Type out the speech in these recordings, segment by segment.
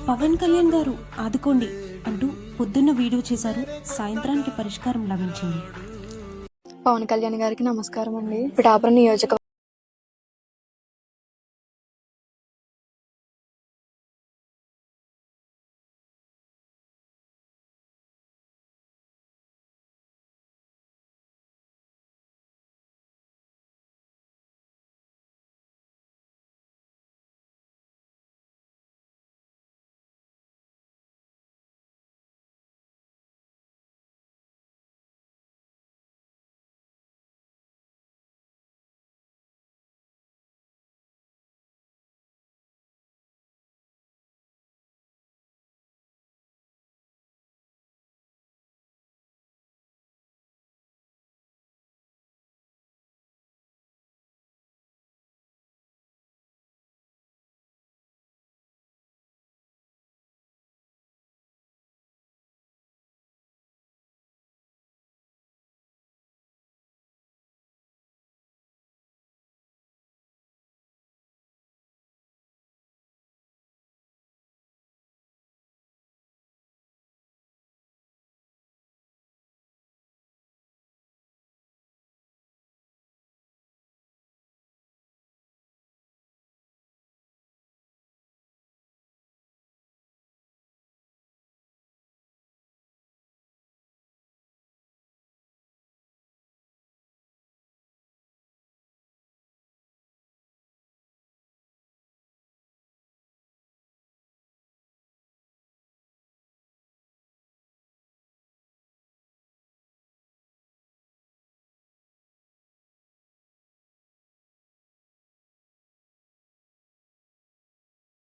పవన్ కళ్యాణ్ గారు ఆదుకోండి అంటూ పొద్దున్న వీడియో చేశారు. సాయంత్రానికి పరిష్కారం లభించింది. పవన్ కళ్యాణ్ గారికి నమస్కారం అండి. పిఠాపురం నియోజక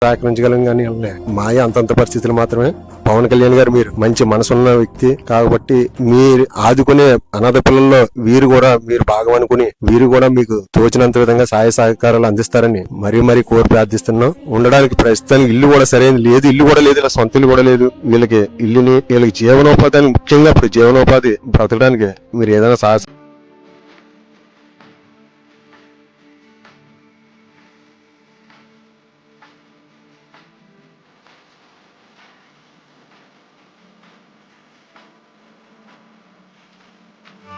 సహకరించగలం కానీ మాయ అంతంత పరిస్థితులు మాత్రమే. పవన్ కళ్యాణ్ గారు మీరు మంచి మనసున్న వ్యక్తి కాబట్టి మీరు ఆదుకునే అనాథ పిల్లల్లో వీరు కూడా మీరు భాగం అనుకుని వీరు కూడా మీకు తోచినంత విధంగా సహాయ సహకారాలు అందిస్తారని మరీ కోరి ప్రార్థిస్తున్నాం. ఉండడానికి ప్రస్తుతానికి ఇల్లు కూడా సరైన లేదు, ఇల్లు కూడా లేదు, ఇలా సొంత ఇల్లు కూడా లేదు. వీళ్ళకి జీవనోపాధి, ముఖ్యంగా ఇప్పుడు జీవనోపాధి బ్రతకడానికి మీరు ఏదైనా సహాయ